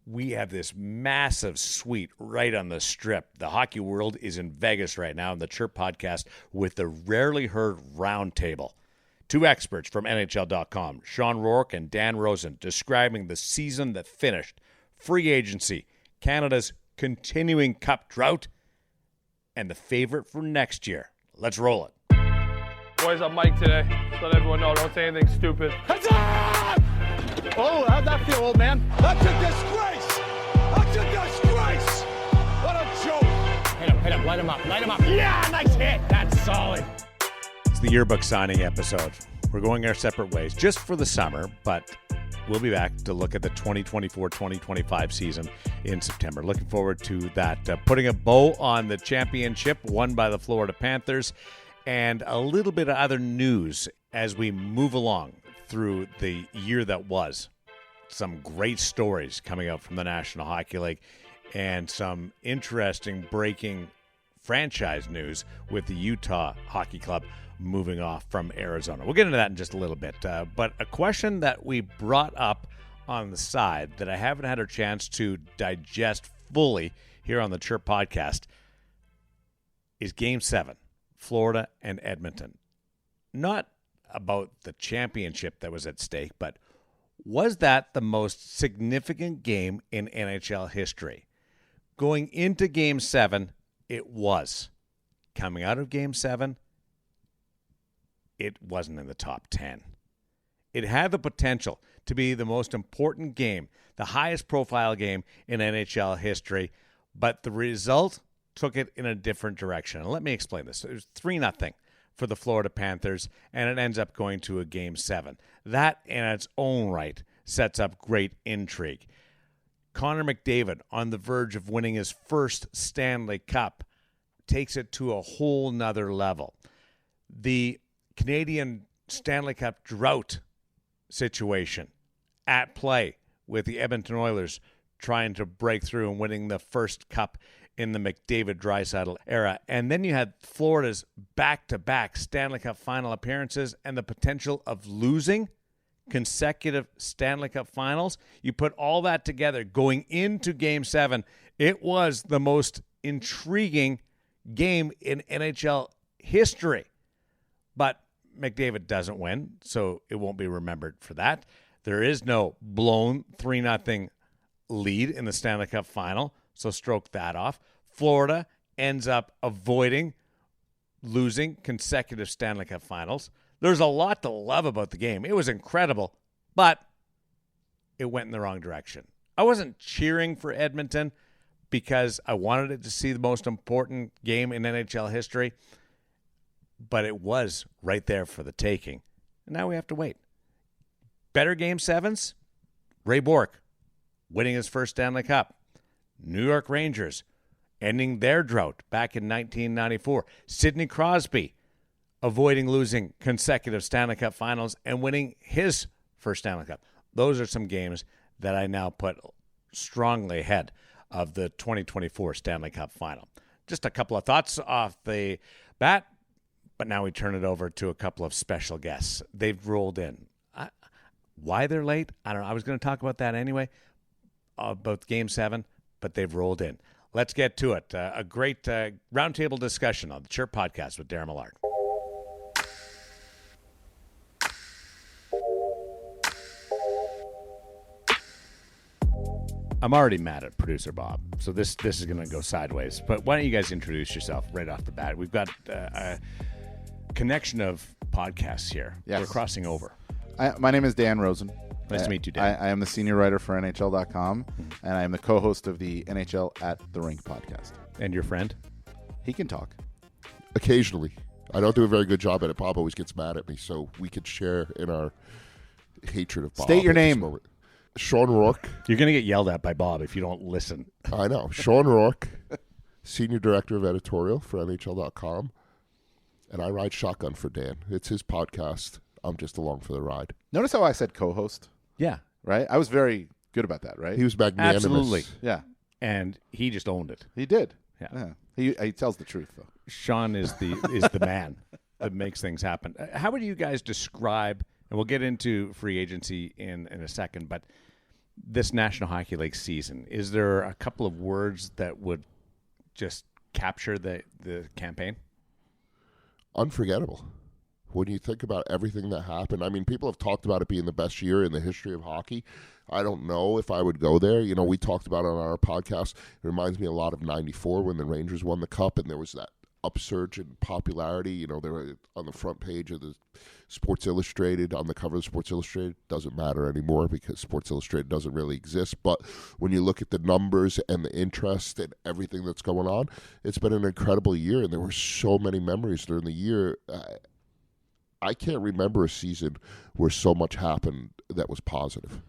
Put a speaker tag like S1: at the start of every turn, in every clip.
S1: We have this massive suite right on the Strip. The hockey world is in Vegas right now in the Chirp Podcast with the Rarely Heard Roundtable. Two experts from NHL.com, Sean Rourke and Dan Rosen, describing the season that finished, free agency, Canada's continuing cup drought, and the favorite for next year. Let's roll it.
S2: Boys, I'm Mike today. Just let everyone know, don't say anything stupid.
S3: Huzzah! Oh, how'd that feel, old man? That's a disgrace! That's a disgrace! What a joke!
S4: Hit him, light him up. Yeah, nice hit. That's solid.
S1: It's the yearbook signing episode. We're going our separate ways just for the summer, but we'll be back to look at the 2024-2025 season in September. Looking forward to that. Putting a bow on the championship won by the Florida Panthers and a little bit of other news as we move along through the year that was. Some great stories coming out from the National Hockey League and some interesting breaking franchise news with the Utah Hockey Club moving off from Arizona. We'll get into that in just a little bit. But a question that we brought up on the side that I haven't had a chance to digest fully here on the Chirp Podcast is Game 7, Florida and Edmonton. Not about the championship that was at stake, but was that the most significant game in NHL history? Going into Game 7, it was. Coming out of Game 7, it wasn't in the top 10. It had the potential to be the most important game, the highest profile game in NHL history, but the result took it in a different direction. And let me explain this. It was 3-0 for the Florida Panthers, and it ends up going to a Game 7. That, in its own right, sets up great intrigue. Connor McDavid, on the verge of winning his first Stanley Cup, takes it to a whole nother level. The Canadian Stanley Cup drought situation at play with the Edmonton Oilers trying to break through and winning the first cup in the McDavid-Draisaitl era. And then you had Florida's back-to-back Stanley Cup final appearances and the potential of losing consecutive Stanley Cup finals. You put all that together going into Game 7, it was the most intriguing game in NHL history. But McDavid doesn't win, so it won't be remembered for that. There is no blown 3-0 lead in the Stanley Cup final, so stroke that off. Florida ends up avoiding losing consecutive Stanley Cup finals. There's a lot to love about the game. It was incredible, but it went in the wrong direction. I wasn't cheering for Edmonton because I wanted it to see the most important game in NHL history, but it was right there for the taking. And now we have to wait. Better Game 7s? Ray Bourque winning his first Stanley Cup. New York Rangers ending their drought back in 1994. Sidney Crosby avoiding losing consecutive Stanley Cup finals and winning his first Stanley Cup. Those are some games that I now put strongly ahead of the 2024 Stanley Cup final. Just a couple of thoughts off the bat, but now we turn it over to a couple of special guests. They've rolled in. Why they're late? I don't know. I was going to talk about that anyway, about Game 7, but they've rolled in. Let's get to it. A great roundtable discussion on the Chirp Podcast with Darren Millard. I'm already mad at producer Bob, so this is going to go sideways. But why don't you guys introduce yourself right off the bat? We've got a connection of podcasts here.
S5: Yes.
S1: We're crossing over.
S5: My name is Dan Rosen.
S1: Nice to meet you, Dan.
S5: I am the senior writer for NHL.com, and I am the co-host of the NHL at the Rink podcast.
S1: And your friend?
S5: He can talk.
S6: Occasionally. I don't do a very good job at it. Bob always gets mad at me, so we could share in our hatred of Bob.
S5: State your
S6: at this
S5: name.
S6: moment. Sean Rourke.
S1: You're going to get yelled at by Bob if you don't listen.
S6: I know. Sean Rourke, senior director of editorial for NHL.com, and I ride shotgun for Dan. It's his podcast. I'm just along for the ride.
S5: Notice how I said co-host,
S1: Yeah,
S5: right? I was very good about that, right?
S6: He was magnanimous.
S1: absolutely.
S5: Yeah,
S1: And he just owned it.
S5: he did.
S1: Yeah.
S5: He tells the truth, though.
S1: Sean is the man that makes things happen. How would you guys describe, and we'll get into free agency in a second, but This National Hockey League season, is there a couple of words that would just capture the campaign?
S6: Unforgettable. When you think about everything that happened, I mean, people have talked about it being the best year in the history of hockey. I don't know if I would go there. You know, we talked about it on our podcast. It reminds me a lot of '94 when the Rangers won the Cup, and there was that upsurge in popularity. You know, they were on the front page of the Sports Illustrated, on the cover of Sports Illustrated. Doesn't matter anymore because Sports Illustrated doesn't really exist. But when you look at the numbers and the interest and everything that's going on, it's been an incredible year, and there were so many memories during the year. I can't remember a season where so much happened that was positive.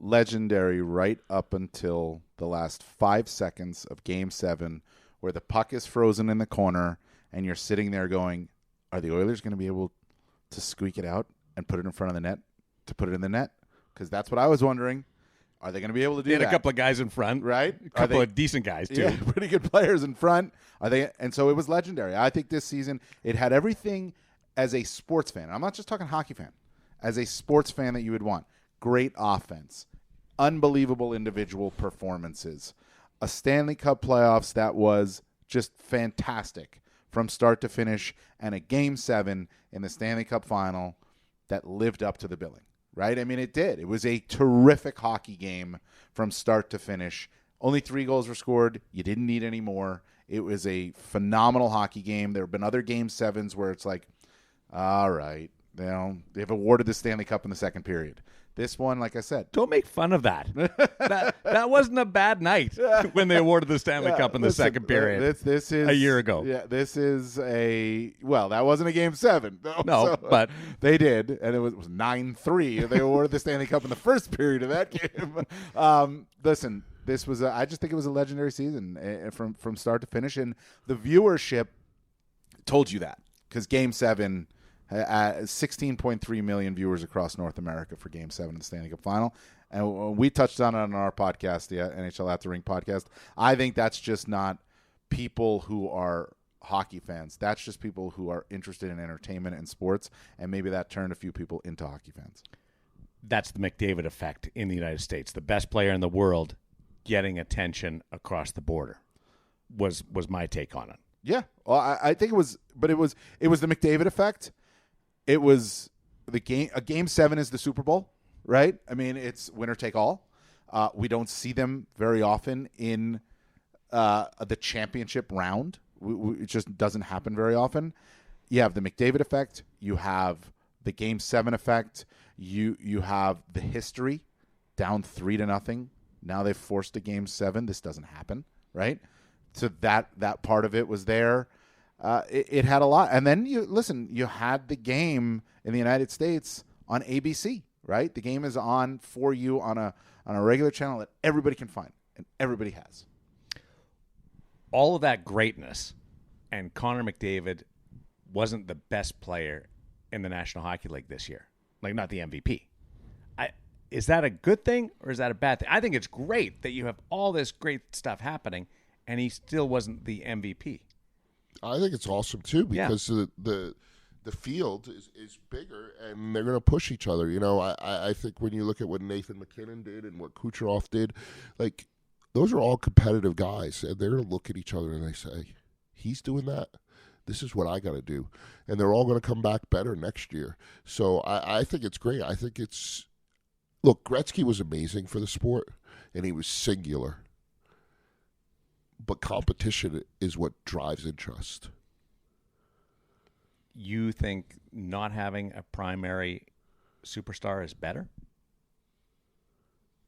S5: Legendary right up until the last 5 seconds of Game 7, where the puck is frozen in the corner and you're sitting there going, are the Oilers going to be able to squeak it out and put it in front of the net, to put it in the net? Because that's what I was wondering. Are they going to be able to do that?
S1: They had a couple of guys in front.
S5: Right?
S1: A couple of decent guys, too.
S5: Yeah, pretty good players in front. And so it was legendary. I think this season, it had everything as a sports fan. I'm not just talking hockey fan. As a sports fan that you would want. Great offense. Unbelievable individual performances. A Stanley Cup playoffs that was just fantastic from start to finish, and a Game 7 in the Stanley Cup final that lived up to the billing, right? I mean, it did. It was a terrific hockey game from start to finish. Only 3 goals were scored. You didn't need any more. It was a phenomenal hockey game. There have been other Game 7s where it's like, all right, you know, they've awarded the Stanley Cup in the second period. This one, like I said,
S1: don't make fun of that. that wasn't a bad night when they awarded the Stanley Cup in the second period.
S5: This is
S1: a year ago.
S5: Yeah, this is that wasn't a Game 7.
S1: No,
S5: so
S1: but
S5: they did, and it was 9-3. They awarded the Stanley Cup in the first period of that game. Listen, this was I just think it was a legendary season from start to finish, and the viewership told you that, because Game 7. 16.3 million viewers across North America for Game 7 of the Stanley Cup Final. And we touched on it on our podcast, the NHL At the Rink podcast. I think that's just not people who are hockey fans. That's just people who are interested in entertainment and sports, and maybe that turned a few people into hockey fans.
S1: That's the McDavid effect in the United States. The best player in the world getting attention across the border was my take on it.
S5: Yeah. Well, I think it was the McDavid effect. It was the game. A Game 7 is the Super Bowl, right? I mean, it's winner take all. We don't see them very often in the championship round. It just doesn't happen very often. You have the McDavid effect. You have the Game 7 effect. You have the history, down 3-0. Now they've forced a Game 7. This doesn't happen, right? So that part of it was there. It had a lot. And then you had the game in the United States on ABC, right? The game is on for you on a regular channel that everybody can find and everybody has.
S1: All of that greatness, and Connor McDavid wasn't the best player in the National Hockey League this year. Like, not the MVP. Is that a good thing or is that a bad thing? I think it's great that you have all this great stuff happening and he still wasn't the MVP.
S6: I think it's awesome too, because the field is bigger and they're going to push each other. You know, I think when you look at what Nathan MacKinnon did and what Kucherov did, like, those are all competitive guys, and they're going to look at each other and they say, he's doing that. This is what I got to do. And they're all going to come back better next year. So I think it's great. I think look, Gretzky was amazing for the sport, and he was singular. But competition is what drives interest.
S1: You think not having a primary superstar is better?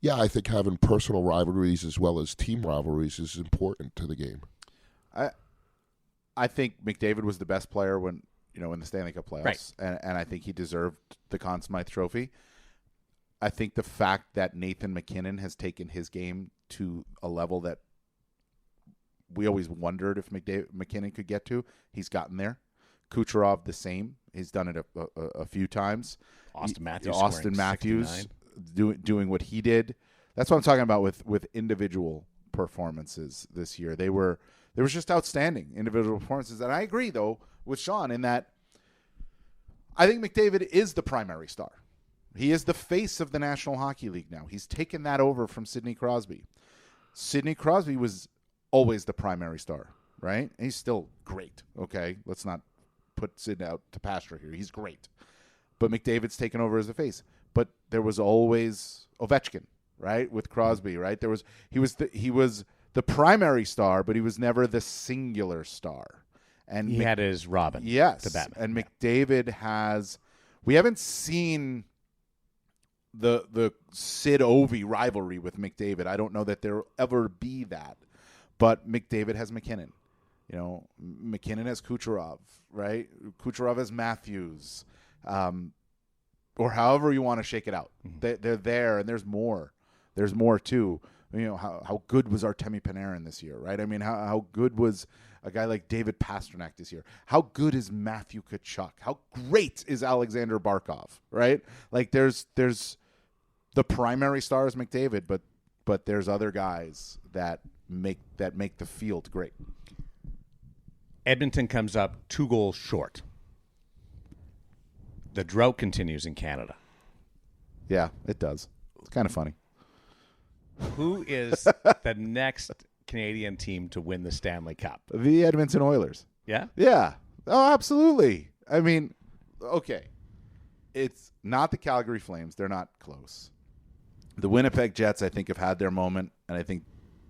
S6: Yeah, I think having personal rivalries as well as team rivalries is important to the game.
S5: I think McDavid was the best player in the Stanley Cup playoffs,
S1: right.
S5: and I think he deserved the Conn Smythe Trophy. I think the fact that Nathan MacKinnon has taken his game to a level that we always wondered if MacKinnon could get to, he's gotten there. Kucherov the same. He's done it a few times.
S1: Austin Matthews
S5: doing what he did. That's what I'm talking about with individual performances this year. There was just outstanding individual performances. And I agree, though, with Sean in that I think McDavid is the primary star. He is the face of the National Hockey League now. He's taken that over from Sidney Crosby. Sidney Crosby was always the primary star, right? And he's still great, okay? Let's not put Sid out to pasture here. He's great. But McDavid's taken over as the face. But there was always Ovechkin, right, with Crosby, right? He was the primary star, but he was never the singular star. And
S1: he had his Robin.
S5: Yes.
S1: To Batman.
S5: And McDavid has – we haven't seen the Sid Ovi rivalry with McDavid. I don't know that there will ever be that. But McDavid has McKinnon. You know, McKinnon has Kucherov, right? Kucherov has Matthews. Or however you want to shake it out. They're there, and there's more. There's more, too. You know, how good was Artemi Panarin this year, right? I mean, how good was a guy like David Pastrnak this year? How good is Matthew Tkachuk? How great is Alexander Barkov, right? Like, there's the primary star is McDavid, but there's other guys that make the field great.
S1: Edmonton comes up 2 goals short. The drought continues in Canada.
S5: Yeah, it does. It's kind of funny.
S1: Who is the next Canadian team to win the Stanley Cup?
S5: The Edmonton Oilers.
S1: Yeah?
S5: Yeah. Oh, absolutely. I mean, okay. It's not the Calgary Flames. They're not close. The Winnipeg Jets, I think, have had their moment, and I think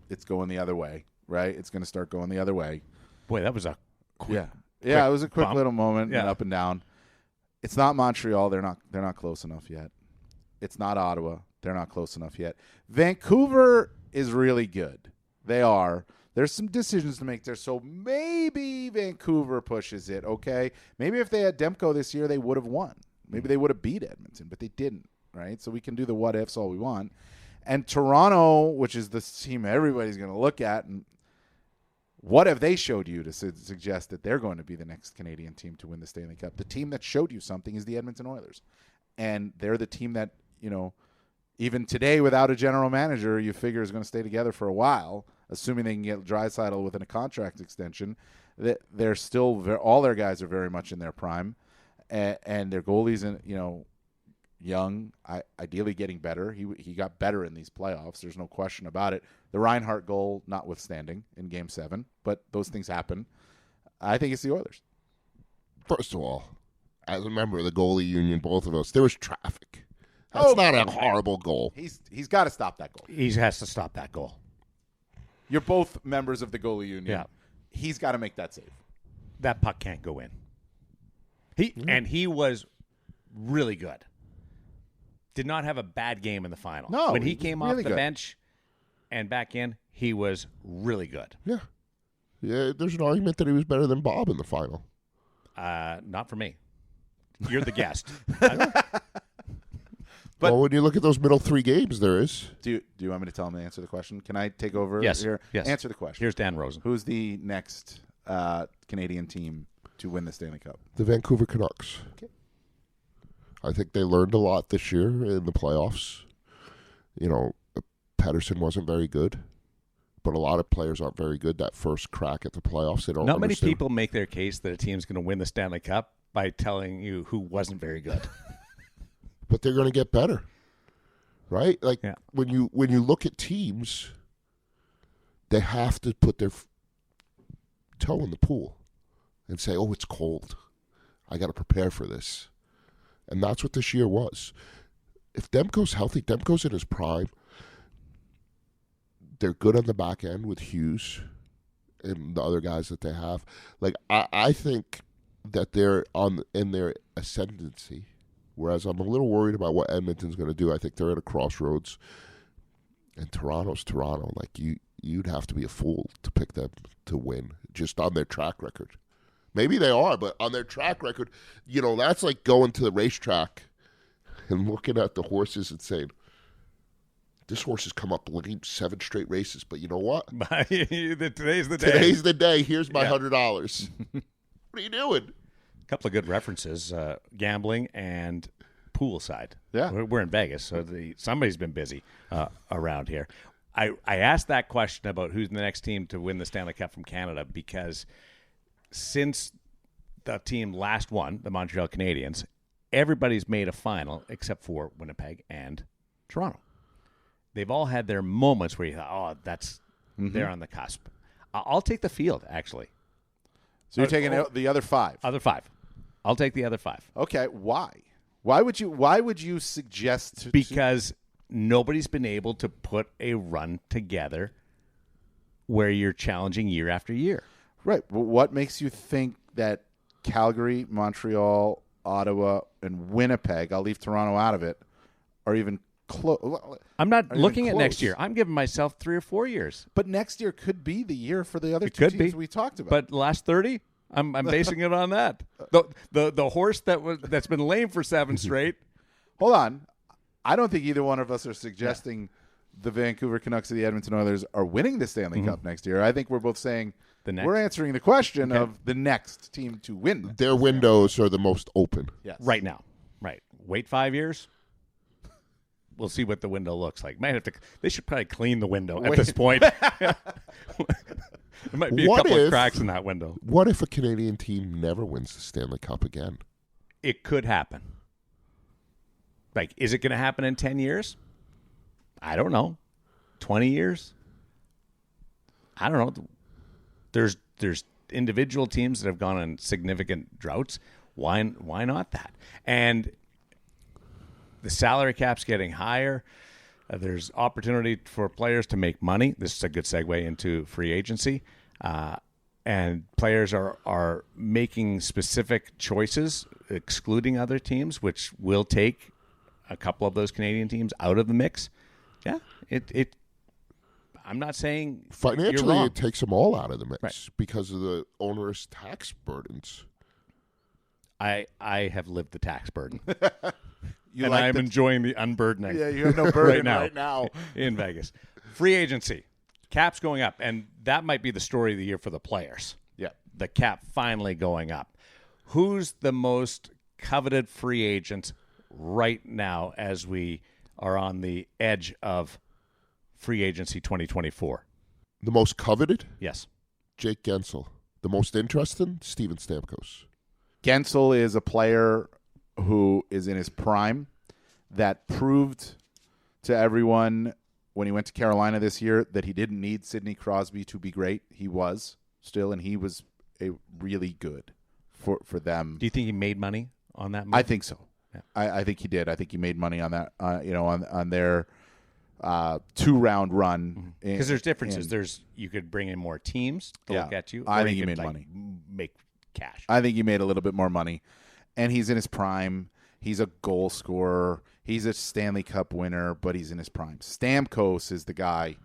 S5: it's going the other way, right? It's going to start going the other way.
S1: Boy, that was a quick,
S5: it was a quick
S1: bump.
S5: little moment,
S1: Yeah.
S5: and up and down. It's not Montreal. They're not close enough yet. It's not Ottawa. They're not close enough yet. Vancouver is really good. They are. There's some decisions to make there, so maybe Vancouver pushes it, okay? Maybe if they had Demko this year, they would have won. Maybe they would have beat Edmonton, but they didn't, right? So we can do the what-ifs all we want. And Toronto, which is the team everybody's going to look at, and what have they showed you to suggest that they're going to be the next Canadian team to win the Stanley Cup? The team that showed you something is the Edmonton Oilers. And they're the team that, you know, even today without a general manager, you figure is going to stay together for a while, assuming they can get Draisaitl within a contract extension. They're still all their guys are very much in their prime, and their goalies, young, ideally getting better. He got better in these playoffs. There's no question about it. The Reinhart goal notwithstanding in Game 7, but those things happen. I think it's the Oilers.
S6: First of all, as a member of the goalie union, both of us, there was traffic. That's not a horrible goal.
S5: He's got to stop that goal.
S1: He has to stop that goal.
S5: You're both members of the goalie union.
S1: Yeah.
S5: He's got to make that save.
S1: That puck can't go in. And he was really good. Did not have a bad game in the final.
S5: No,
S1: when he
S5: he was
S1: came
S5: really
S1: off the
S5: good.
S1: bench and back in, he was really good.
S6: Yeah. Yeah, there's an argument that he was better than Bob in the final.
S1: Not for me. You're the guest.
S5: But-
S6: well, when you look at those middle 3 games, there is.
S5: Do you want me to tell him to answer the question? Can I take over
S1: Yes.
S5: here?
S1: Yes.
S5: Answer the question.
S1: Here's Dan Rosen.
S5: Who's the next Canadian team to win the Stanley Cup?
S6: The Vancouver Canucks.
S5: Okay.
S6: I think they learned a lot this year in the playoffs. You know, Pettersson wasn't very good, but a lot of players aren't very good that first crack at the playoffs. They don't
S1: Not many
S6: understand.
S1: people make their case that a team's going to win the Stanley Cup by telling you who wasn't very good.
S6: But they're going to get better, right? Like
S1: Yeah.
S6: when you look at teams, they have to put their toe in the pool and say, "Oh, it's cold. I got to prepare for this," and that's what this year was. If Demko's healthy, Demko's in his prime. They're good on the back end with Hughes and the other guys that they have. Like I think that they're in their ascendancy. Whereas I'm a little worried about what Edmonton's going to do. I think they're at a crossroads. And Toronto's Toronto. Like, you'd have to be a fool to pick them to win just on their track record. Maybe they are, but on their track record, you know, that's like going to the racetrack and looking at the horses and saying, this horse has come up winning 7 straight races, but you know what?
S1: Today's the day.
S6: Today's the day. Here's my $100. What are you doing?
S1: A couple of good references, gambling and poolside.
S5: Yeah.
S1: We're in Vegas, so somebody's been busy around here. I asked that question about who's the next team to win the Stanley Cup from Canada because since the team last won, the Montreal Canadiens, everybody's made a final except for Winnipeg and Toronto. They've all had their moments where you thought, oh, that's they're on the cusp. I'll take the field, actually.
S5: So you're taking out the other 5.
S1: Other 5. I'll take the other 5.
S5: Okay, why? Why would you suggest
S1: Because nobody's been able to put a run together where you're challenging year after year.
S5: Right. Well, what makes you think that Calgary, Montreal, Ottawa, and Winnipeg, I'll leave Toronto out of it, are even close?
S1: I'm not looking at next
S5: close.
S1: year. I'm giving myself 3 or 4 years.
S5: But next year could be the year for the other
S1: It
S5: two
S1: could
S5: teams
S1: be.
S5: we talked about.
S1: But the last 30, I'm basing it on that. The horse that's been lame for 7 straight.
S5: Hold on. I don't think either one of us are suggesting the Vancouver Canucks or the Edmonton Oilers are winning the Stanley Cup next year. I think we're both saying we're answering the question of the next team to win.
S6: Their windows are the most open.
S5: Yes.
S1: Right now. Right. Wait 5 years. We'll see what the window looks like. They should probably clean the window at this point. There might be a couple of cracks in that window.
S6: What if a Canadian team never wins the Stanley Cup again?
S1: It could happen. Like, is it going to happen in 10 years? I don't know. 20 years? I don't know. There's individual teams that have gone on significant droughts. Why not that? And the salary cap's getting higher. There's opportunity for players to make money. This is a good segue into free agency. And players are making specific choices, excluding other teams, which will take a couple of those Canadian teams out of the mix. Yeah, I'm not saying
S6: financially
S1: you're wrong.
S6: it takes them all out of the mix
S1: Right.
S6: because of the onerous tax burdens.
S1: I have lived the tax burden,
S5: You
S1: and
S5: like
S1: I'm enjoying the unburdening.
S5: Yeah, you have no burden
S1: right now in Vegas. Free agency, cap's going up, and that might be the story of the year for the players.
S5: Yeah.
S1: The cap finally going up. Who's the most coveted free agent right now as we are on the edge of free agency 2024?
S6: The most coveted,
S1: Yes.
S6: Jake Gensel. The most interesting, Steven Stamkos.
S5: Gensel is a player who is in his prime that proved to everyone when he went to Carolina this year that he didn't need Sidney Crosby to be great. He was still, and he was a really good for them.
S1: Do you think he made money on that move?
S5: I think so.
S1: Yeah.
S5: I think he did. I think he made money on that. On their 2-round run.
S1: Because there's differences. You could bring in more teams to
S5: Yeah.
S1: look at you.
S5: I
S1: or
S5: think
S1: you
S5: he
S1: could,
S5: made money.
S1: Make cash.
S5: I think he made a little bit more money. And he's in his prime. He's a goal scorer. He's a Stanley Cup winner, but he's in his prime. Stamkos is the guy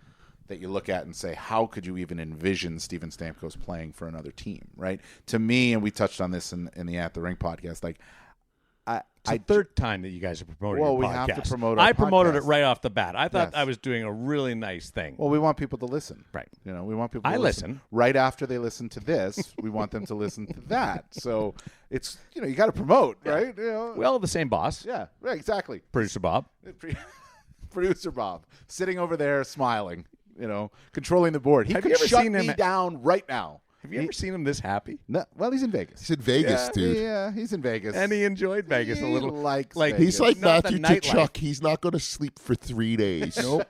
S5: that you look at and say, how could you even envision Steven Stamkos playing for another team, right? To me, and we touched on this in the At the Rink podcast, like,
S1: It's the third time that you guys have promoted
S5: Well,
S1: your
S5: we
S1: podcast.
S5: have to promote our
S1: I promoted it
S5: podcast.
S1: right off the bat. I thought
S5: Yes.
S1: I was doing a really nice thing.
S5: well, we want people to listen.
S1: Right.
S5: We want people to
S1: I
S5: listen.
S1: listen.
S5: Right after they listen to this, we want them to listen to that. So it's, you got to promote, right?
S1: We all have the same boss,
S5: Yeah, right, exactly.
S1: producer Bob.
S5: Producer Bob sitting over there smiling, controlling the board. He
S1: Have
S5: could
S1: you ever
S5: shut
S1: seen
S5: me
S1: him-
S5: down right now.
S1: Have you ever seen him this happy?
S5: No, well, he's in Vegas.
S6: He's in Vegas,
S5: yeah,
S6: dude.
S5: Yeah, he's in Vegas.
S1: And he enjoyed Vegas a
S5: He
S1: little.
S5: likes
S1: like
S5: Vegas.
S6: He's like
S1: Not the
S6: Matthew
S1: nightlife.
S6: Tkachuk. He's not going to sleep for 3 days.
S5: Nope.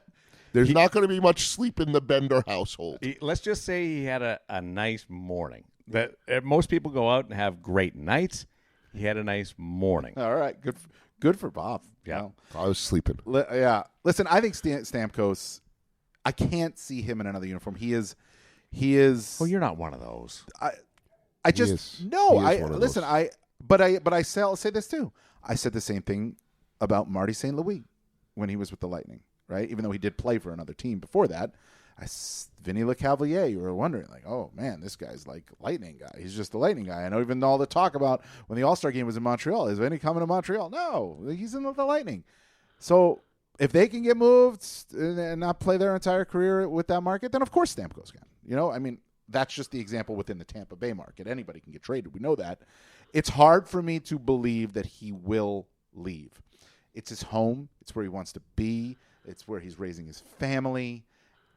S6: There's not going to be much sleep in the Bender household.
S1: Let's just say he had a nice morning. That most people go out and have great nights. He had a nice morning.
S5: All right, good for Bob.
S1: Yeah.
S6: I was sleeping.
S5: Yeah. Listen, I think Stamkos, I can't see him in another uniform. He is.
S1: Well, you're not one of those.
S5: I just
S6: is.
S5: no.
S6: He is
S5: I
S6: one of
S5: listen.
S6: those.
S5: I'll say this too. I said the same thing about Marty St. Louis when he was with the Lightning, right? Even though he did play for another team before that. Vinny LeCavalier, you were wondering, like, oh man, this guy's like Lightning guy. He's just the Lightning guy. I know even all the talk about when the All-Star game was in Montreal. Is Vinny coming to Montreal? No, he's in the Lightning. So if they can get moved and not play their entire career with that market, then of course Stamkos can. That's just the example within the Tampa Bay market. Anybody can get traded. We know that. It's hard for me to believe that he will leave. It's his home. It's where he wants to be. It's where he's raising his family.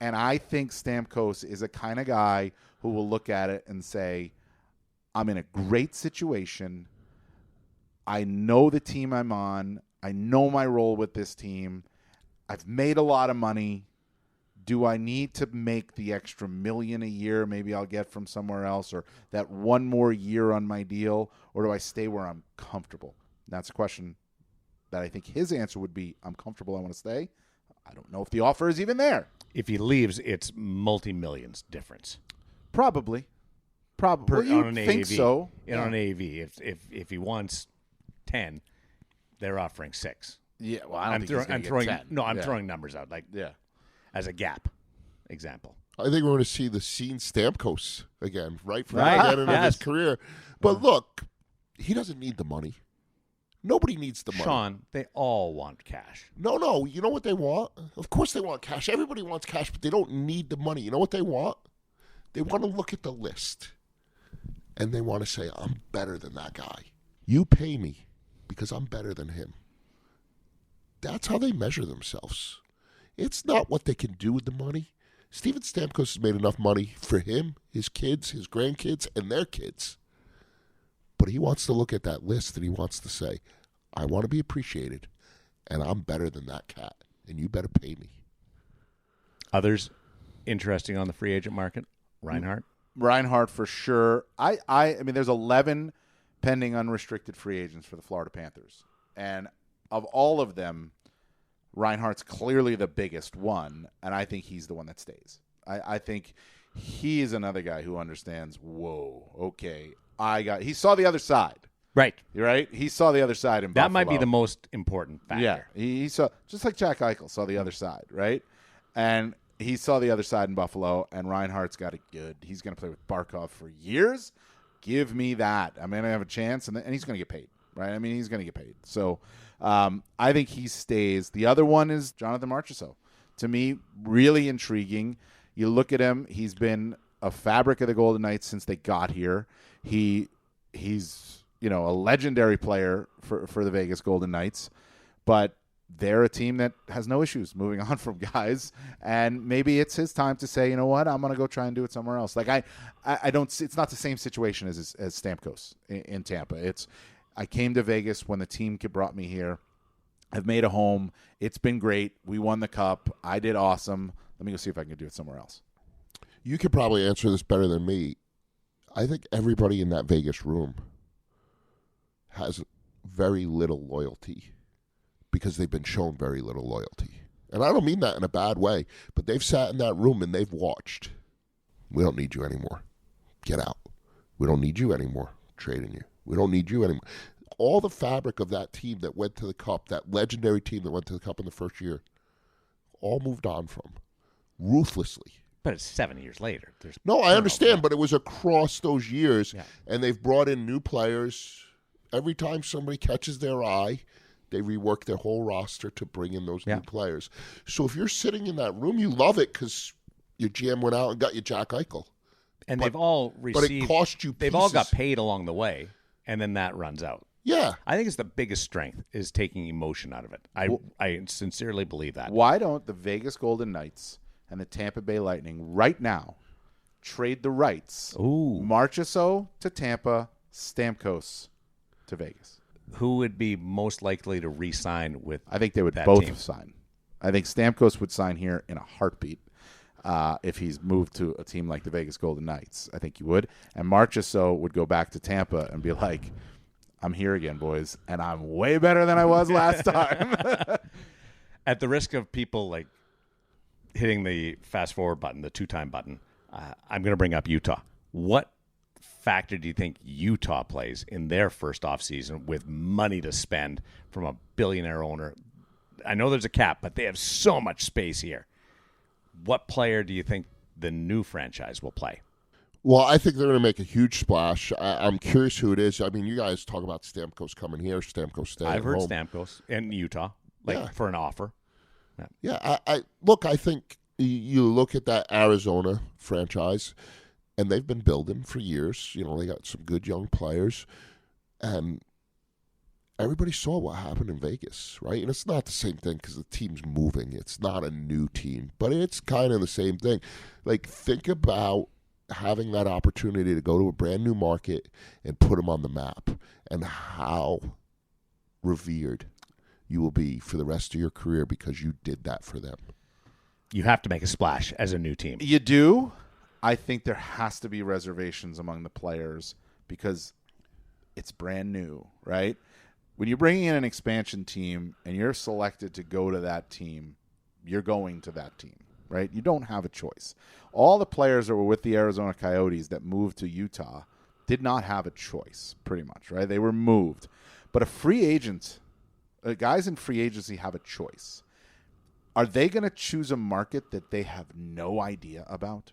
S5: And I think Stamkos is a kind of guy who will look at it and say, I'm in a great situation. I know the team I'm on. I know my role with this team. I've made a lot of money. Do I need to make the extra $1 million a year maybe I'll get from somewhere else, or that one more year on my deal, or do I stay where I'm comfortable? That's a question that I think his answer would be, I'm comfortable, I want to stay. I don't know if the offer is even there.
S1: If he leaves, it's multi-millions difference.
S5: Probably. Well, you
S1: on an
S5: think
S1: AAV.
S5: so.
S1: And on an AAV, if he wants 10, they're offering 6.
S5: Yeah, well, I don't think he's going to
S1: throwing,
S5: get 10.
S1: No, I'm
S5: Yeah.
S1: throwing numbers out, like as a gap example.
S6: I think we're going to see the Scene Stamkos again, right? From
S1: Right.
S6: the beginning of his
S1: Yes.
S6: career. But look, he doesn't need the money. Nobody needs the money.
S1: Sean, they all want cash.
S6: No. You know what they want? Of course they want cash. Everybody wants cash, but they don't need the money. You know what they want? They want to look at the list, and they want to say, I'm better than that guy. You pay me because I'm better than him. That's how they measure themselves. It's not what they can do with the money. Steven Stamkos has made enough money for him, his kids, his grandkids, and their kids. But he wants to look at that list and he wants to say, I want to be appreciated, and I'm better than that cat, and you better pay me.
S1: Others interesting on the free agent market?
S5: Reinhart for sure. I mean, there's 11 pending unrestricted free agents for the Florida Panthers. And of all of them, Reinhart's clearly the biggest one, and I think he's the one that stays. I think he is another guy who understands, whoa, okay, he saw the other side.
S1: Right.
S5: You're right? He saw the other side in Buffalo.
S1: That might be the most important factor.
S5: Yeah, he saw, just like Jack Eichel saw the other side, right? And he saw the other side in Buffalo, and Reinhardt's got it good. He's going to play with Barkov for years. Give me that. I'm going to have a chance, and he's going to get paid, right? I mean, he's going to get paid. So I think he stays. The other one is Jonathan Marchessault. To me, really intriguing. You look at him, he's been a fabric of the Golden Knights since they got here. He's a legendary player for the Vegas Golden Knights, but they're a team that has no issues moving on from guys, and maybe it's his time to say, you know what, I'm going to go try and do it somewhere else. Like I don't. It's not the same situation as Stamkos in Tampa. I came to Vegas when the team brought me here. I've made a home. It's been great. We won the cup. I did awesome. Let me go see if I can do it somewhere else.
S6: You could probably answer this better than me. I think everybody in that Vegas room has very little loyalty because they've been shown very little loyalty. And I don't mean that in a bad way, but they've sat in that room and they've watched. We don't need you anymore. Get out. We don't need you anymore. Trading you. We don't need you anymore. All the fabric of that team that went to the Cup, that legendary team that went to the Cup in the first year, all moved on from. Ruthlessly.
S1: But it's 7 years later.
S6: No, I understand, but it was across those years,
S1: Yeah.
S6: and they've brought in new players. Every time somebody catches their eye, they rework their whole roster to bring in those new players. So if you're sitting in that room, you love it because your GM went out and got you Jack Eichel.
S1: And they've all received.
S6: But it cost you
S1: They've all got
S6: pieces.
S1: paid along the way, and then that runs out.
S6: Yeah.
S1: I think it's the biggest strength is taking emotion out of it. I sincerely believe that.
S5: Why don't the Vegas Golden Knights and the Tampa Bay Lightning right now trade the rights?
S1: Ooh.
S5: Marchessault to Tampa, Stamkos to Vegas.
S1: Who would be most likely to re-sign with?
S5: I think they would
S1: that
S5: both
S1: team?
S5: sign. I think Stamkos would sign here in a heartbeat if he's moved to a team like the Vegas Golden Knights. I think he would. And Marchessault would go back to Tampa and be like, I'm here again, boys, and I'm way better than I was last time.
S1: At the risk of people like hitting the fast forward button, the 2-time button, I'm going to bring up Utah. What factor do you think Utah plays in their first offseason with money to spend from a billionaire owner? I know there's a cap, but they have so much space here. What player do you think the new franchise will play?
S6: Well, I think they're going to make a huge splash. I'm curious who it is. I mean, you guys talk about Stamkos coming here, Stamkos staying
S1: I've heard
S6: home.
S1: Stamkos in Utah, for an offer.
S6: Yeah, I think you look at that Arizona franchise, and they've been building for years. You know, they got some good young players, and everybody saw what happened in Vegas, right? And it's not the same thing because the team's moving. It's not a new team, but it's kind of the same thing. Like, think about having that opportunity to go to a brand new market and put them on the map, and how revered you will be for the rest of your career because you did that for them.
S1: You have to make a splash as a new team.
S5: You do. I think there has to be reservations among the players because it's brand new, right? When you're bringing in an expansion team and you're selected to go to that team, you're going to that team, right? You don't have a choice. All the players that were with the Arizona Coyotes that moved to Utah did not have a choice, pretty much, right? They were moved. But a free agent, guys in free agency have a choice. Are they going to choose a market that they have no idea about?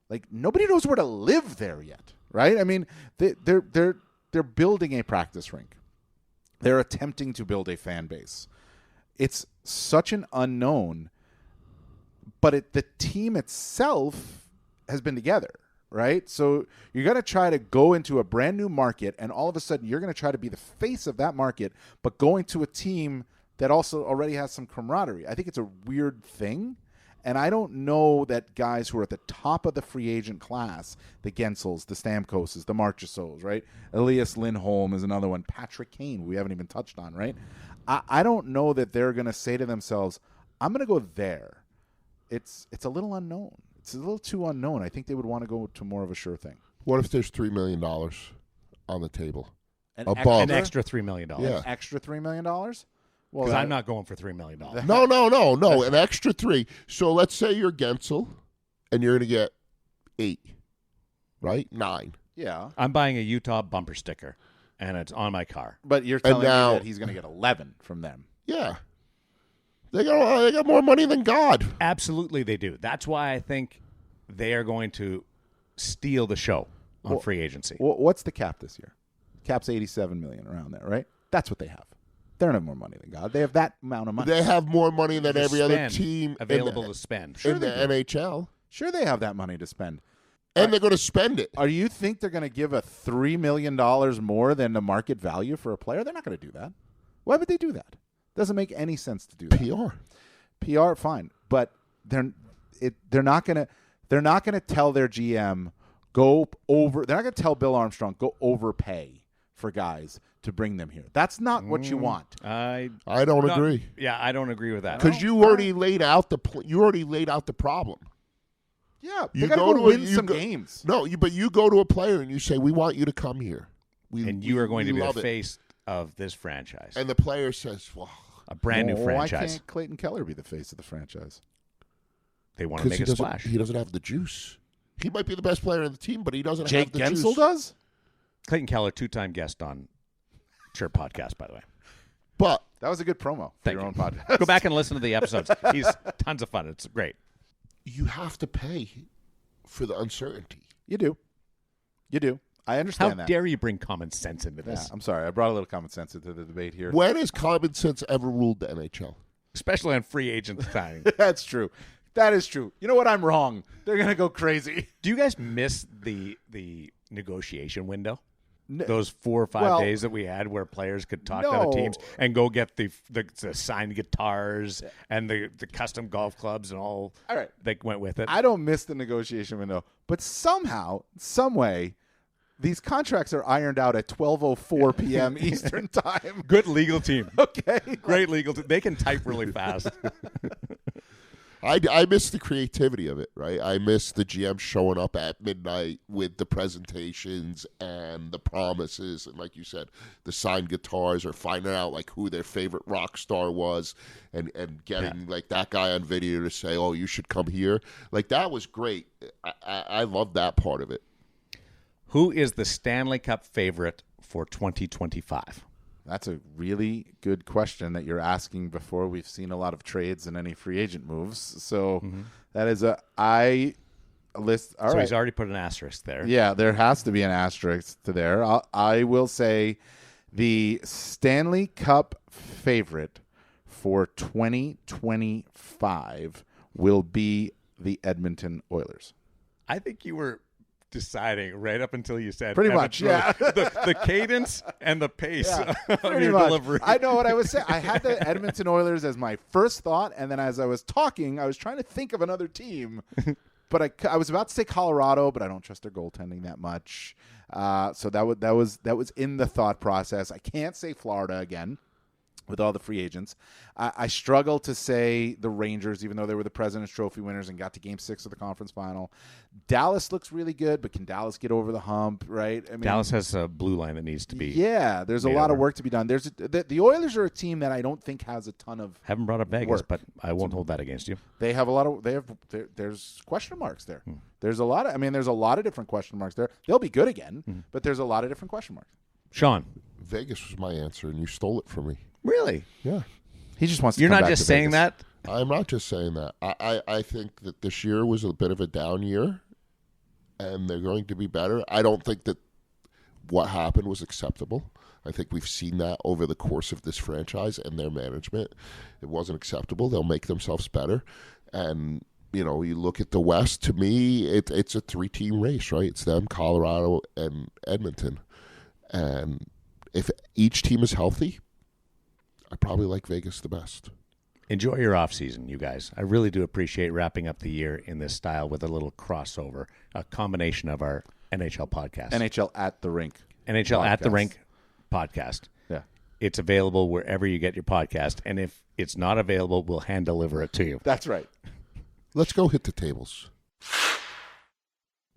S5: Like, nobody knows where to live there yet, right? I mean, they're building a practice rink. They're attempting to build a fan base. It's such an unknown, but the team itself has been together, right? So you're going to try to go into a brand new market, and all of a sudden you're going to try to be the face of that market, but going to a team that also already has some camaraderie. I think it's a weird thing, and I don't know that guys who are at the top of the free agent class, the Gensels, the Stamkoses, the Marchessaults, right? Elias Lindholm is another one. Patrick Kane, we haven't even touched on, right? I don't know that they're going to say to themselves, I'm going to go there. It's a little unknown. It's a little too unknown. I think they would want to go to more of a sure thing.
S6: What if there's $3 million on the table?
S1: An extra $3 million.
S6: Yeah.
S5: An extra $3 million? Well,
S1: Because I'm not going for $3 million.
S6: No, an extra 3. So let's say you're Gensel, and you're going to get 8, right? 9.
S5: Yeah.
S1: I'm buying a Utah bumper sticker, and it's on my car.
S5: But you're telling
S6: now-
S5: me that he's going to get 11 from them.
S6: Yeah. They got more money than God.
S1: Absolutely they do. That's why I think they are going to steal the show on free agency.
S5: What's the cap this year? Cap's $87 million, around there, right? That's what they have. They don't have more money than God. They have that amount of money.
S6: They have more money than
S1: To
S6: every other
S1: spend,
S6: team
S1: available to spend.
S6: in the NHL.
S5: Sure, they have that money to spend.
S6: And they're going to spend it.
S5: Are you think they're going to give a $3 million more than the market value for a player? They're not going to do that. Why would they do that? Doesn't make any sense to do that. PR, fine, but they're not going to tell their GM go over. They're not going to tell Bill Armstrong go overpay for guys to bring them here. That's not what you want.
S6: I don't agree.
S1: Yeah, I don't agree with that.
S6: Because you already laid out the problem.
S5: Yeah,
S6: You
S5: they got
S6: go
S5: to
S6: to
S5: win
S6: you
S5: some
S6: go-
S5: games.
S6: No, but you go to a player and you say, "We want you to come here."
S1: And you are going to be the
S6: love it.
S1: face of this franchise.
S6: And the player says, "Well,
S1: A brand new
S5: Why
S1: franchise.
S5: can't Clayton Keller be the face of the franchise?
S1: They want to make a splash.
S6: he doesn't have the juice. He might be the best player on the team, but he doesn't
S5: Jake
S6: have the
S5: Gensel
S6: juice."
S5: does?
S1: Clayton Keller, 2-time guest on Chirp Podcast, by the way.
S6: But
S5: That was a good promo for
S1: Thank
S5: your
S1: you.
S5: own podcast.
S1: Go back and listen to the episodes. He's tons of fun. It's great.
S6: you have to pay for the uncertainty.
S5: You do. I
S1: How
S5: understand that.
S1: dare you bring common sense into
S5: Yeah,
S1: this?
S5: I'm sorry. I brought a little common sense into the debate here.
S6: When has common sense ever ruled the NHL?
S1: Especially on free agent signing.
S5: That's true. That is true. You know what? I'm wrong. They're going to go crazy.
S1: Do you guys miss the negotiation window?
S5: No.
S1: Those 4 or 5
S5: Well,
S1: days that we had where players could talk to
S5: no.
S1: other teams and go get the signed guitars and the custom golf clubs and all
S5: right.
S1: that went with it.
S5: I don't miss the negotiation window, but somehow, some way, these contracts are ironed out at 12:04 p.m. Eastern time.
S1: Good legal team.
S5: Okay.
S1: Great legal team. They can type really fast.
S6: I miss the creativity of it, right? I miss the GM showing up at midnight with the presentations and the promises, and like you said, the signed guitars, or finding out like who their favorite rock star was, and getting like that guy on video to say, "Oh, you should come here." Like that was great. I love that part of it.
S1: Who is the Stanley Cup favorite for 2025?
S5: That's a really good question that you're asking before we've seen a lot of trades and any free agent moves. So that is a list. All
S1: So
S5: right.
S1: he's already put an asterisk there.
S5: Yeah, there has to be an asterisk to there. I will say the Stanley Cup favorite for 2025 will be the Edmonton Oilers.
S1: I think you were deciding right up until you said
S5: Pretty much, yeah.
S1: the cadence and the pace of
S5: Pretty
S1: your
S5: much.
S1: delivery.
S5: I know what I was saying. I had the Edmonton Oilers as my first thought, and then as I was talking, I was trying to think of another team. But I was about to say Colorado, but I don't trust their goaltending that much. So that was in the thought process. I can't say Florida again. with all the free agents. I struggle to say the Rangers, even though they were the President's Trophy winners and got to Game 6 of the conference final. Dallas looks really good, but can Dallas get over the hump, right? I mean,
S1: Dallas has a blue line that needs to be.
S5: Yeah, there's a lot of work to be done. The Oilers are a team that I don't think has a ton of
S1: Haven't brought up Vegas,
S5: work.
S1: but I won't hold that against you.
S5: They have a lot of there's question marks there. There's a lot of different question marks there. They'll be good again, but there's a lot of different question marks.
S1: Sean.
S6: Vegas was my answer, and you stole it from me.
S1: Really?
S6: Yeah.
S5: He just wants to
S1: You're
S5: come
S1: not
S5: back
S1: just
S5: to
S1: saying
S5: Vegas.
S1: that?
S6: I'm not just saying that. I think that this year was a bit of a down year, and they're going to be better. I don't think that what happened was acceptable. I think we've seen that over the course of this franchise and their management. It wasn't acceptable. They'll make themselves better. And, you know, you look at the West, to me, it's a 3-team race, right? It's them, Colorado, and Edmonton. And if each team is healthy, I probably like Vegas the best.
S1: Enjoy your off season, you guys. I really do appreciate wrapping up the year in this style with a little crossover, a combination of our NHL podcast.
S5: NHL at the Rink.
S1: NHL
S5: podcast.
S1: at the Rink podcast.
S5: Yeah.
S1: It's available wherever you get your podcast. And if it's not available, we'll hand deliver it to you.
S5: That's right.
S6: Let's go hit the tables.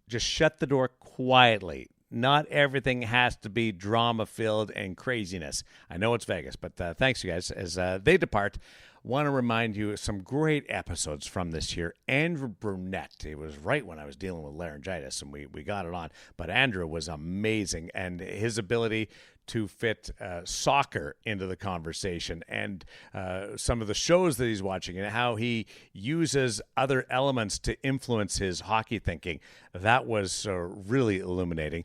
S1: Just shut the door quietly. Not everything has to be drama-filled and craziness. I know it's Vegas, but thanks, you guys. As they depart, want to remind you of some great episodes from this year. Andrew Brunette. It was right when I was dealing with laryngitis, and we got it on. But Andrew was amazing, and his ability to fit soccer into the conversation and some of the shows that he's watching and how he uses other elements to influence his hockey thinking. That was really illuminating.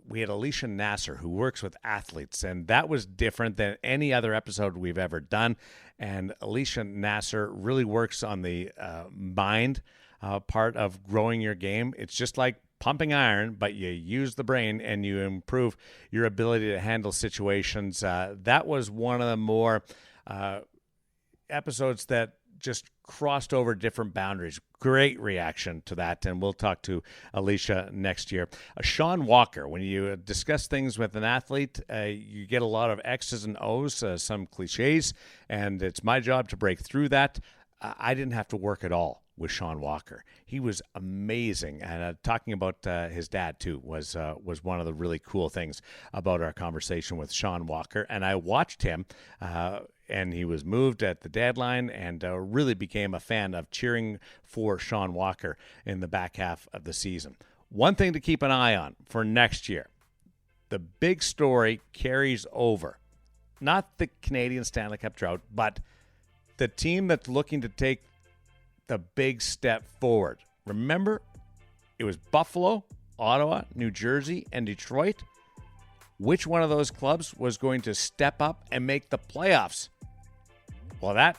S1: We had Alicia Nasser, who works with athletes, and that was different than any other episode we've ever done. And Alicia Nasser really works on the mind part of growing your game. It's just like pumping iron, but you use the brain and you improve your ability to handle situations. That was one of the more episodes that just crossed over different boundaries. Great reaction to that, and we'll talk to Alicia next year. Sean Walker, when you discuss things with an athlete, you get a lot of X's and O's, some cliches, and it's my job to break through that. I didn't have to work at all with Sean Walker. He was amazing, and talking about his dad too was one of the really cool things about our conversation with Sean Walker. And I watched him, and he was moved at the deadline, and really became a fan of cheering for Sean Walker in the back half of the season. One thing to keep an eye on for next year: the big story carries over, not the Canadian Stanley Cup drought, but the team that's looking to take the big step forward. Remember, it was Buffalo, Ottawa, New Jersey, and Detroit. Which one of those clubs was going to step up and make the playoffs? Well, that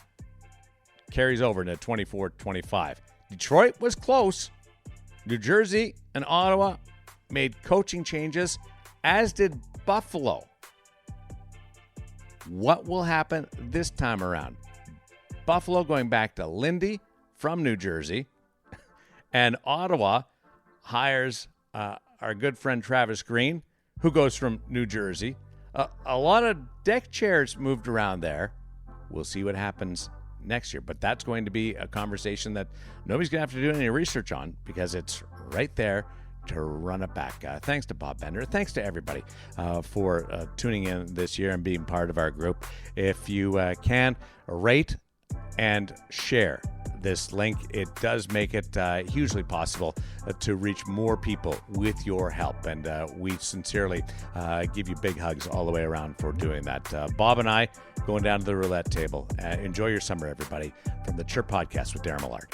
S1: carries over to 24-25. Detroit was close. New Jersey and Ottawa made coaching changes, as did Buffalo. What will happen this time around? Buffalo going back to Lindy from New Jersey, and Ottawa hires our good friend Travis Green, who goes from New Jersey. A lot of deck chairs moved around there. We'll see what happens next year, but that's going to be a conversation that nobody's going to have to do any research on, because it's right there to run it back. Thanks to Bob Bender. Thanks to everybody for tuning in this year and being part of our group. If you can, rate and share this link. It does make it hugely possible to reach more people with your help, and we sincerely give you big hugs all the way around for doing that. Bob and I going down to the roulette table. Enjoy your summer, everybody, from the Chirp Podcast with Darren Millard.